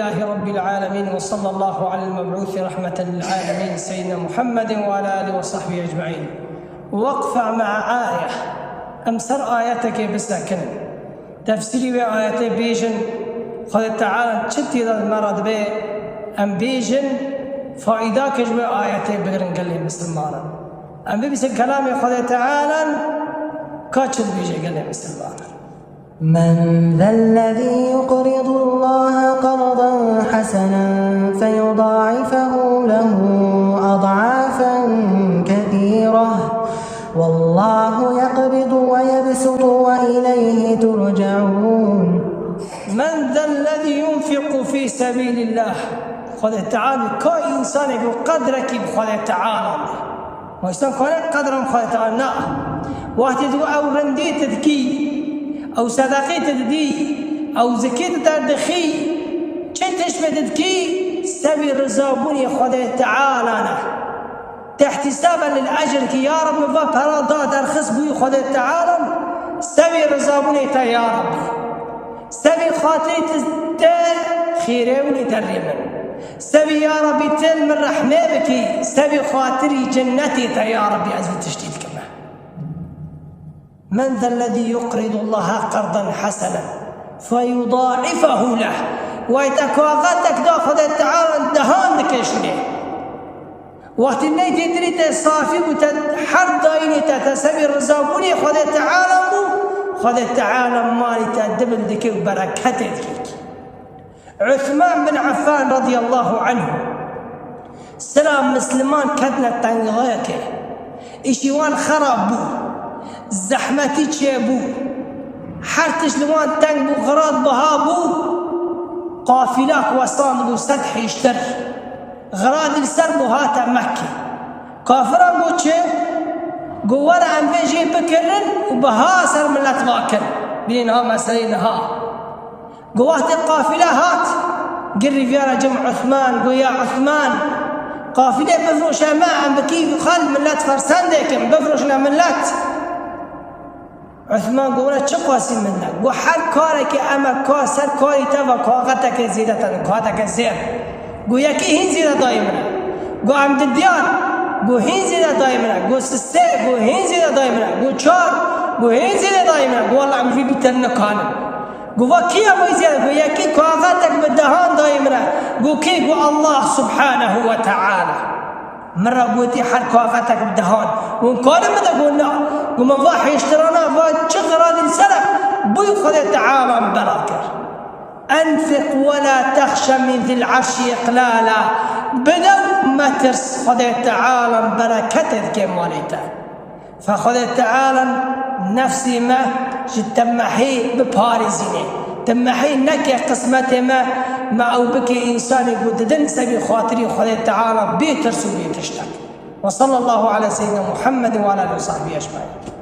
لله رب العالمين، وصلى الله على المبعوث رحمة للعالمين سيدنا محمد وعلى آله وصحبه أجمعين. وقفة مع آية أمسر آياتك بسكن تفسيري بآياتي بيجن خذ تعالى تشتي ذا المرض بي أم بيجن فإذاك جوا آياتي بقرن قال لي مسلمانا أم بيبس كلامي خذ تعالى كاتشل بيجي قال لي مسلمانا. من ذا الذي يقرض الله قرضا حسنا فيضاعفه له أضعافا كثيرة والله يقبض ويبسط وإليه ترجعون. من ذا الذي ينفق في سبيل الله خذ تعالى كل إنسان يقول قدرك بخذ تعالى وإنسان قدرا خذ تعالى لا واحد أو رنديت تذكي أو صدقيت تدي أو زكيت تدخي شنتش بدكي سبي رزابوني خذ تعالى أنا تحتسابا للأجر كي يا رب فبرادات الخص بي خذ تعالى سبي رزابوني يا رب سبي خاطري خيروني تريمن سبي يا ربي تل من رحمة بكي سبي خاطري جنتي يا ربي أزل تشتيت كما. من ذا الذي يقرض الله قرضا حسنا فيضاعفه له ويتكواغتك داخل تعالى دهان دكشني وقت الني تدري تصافي وتحرد دايني تتسبي الرزاقوني خذ تعالى مالي تدبل دكي وبركته دكيك. عثمان بن عفان رضي الله عنه سلام مسلمان كدنا تنغيك إشيوان خرابو زحمتي تشيبو حرتش لوان تنبو غراد بهابو قافلاك وصان سطح يشتر غراد السربو هاتا مكي كافران بو تشي قوانا عم بيجي بكرن وبها سر من الاتباكر بينها مسائلها قوات القافلة هات قري فيها جمع عثمان قو يا عثمان قافلة بفروش ما عم بكيف خل من لات فرسان ديكم بفروشنا من لات عثمان قولا شقواسي منك وحر كارك أما كاسر كاري تفا كاغتك زيادة كاغتك زير قو يكي هين زيادة دايمنا قو عمد الديار قو هين زيادة دايمنا قو سسي قو هين زيادة دايمنا قو شار قو هين زيادة دايمنا قو والله عم في بيتنا كانم قو كي أبو زيادة قو يكي كاغتك بالدهان دايمنا قو كي قو الله سبحانه وتعالى مرة قوتي حرك واقعتك بدهان ونقول ماذا قلنا قم الله يشترنا فشغل هذه السنة بيخذ تعالى براكر أنفق ولا تخشى من ذي العرش إقلالا بدو ما ترس خذ تعالى بركته كماليته فخذ تعالى نفسي ما تمحي ببارزينه تمحي نكي قسمته ما أو بكي إنسان يقول تدنسى بخاطري خذ تعالى بيترس وبيتشتك. وصلى الله على سيدنا محمد وعلى آله وصحبه أجمعين.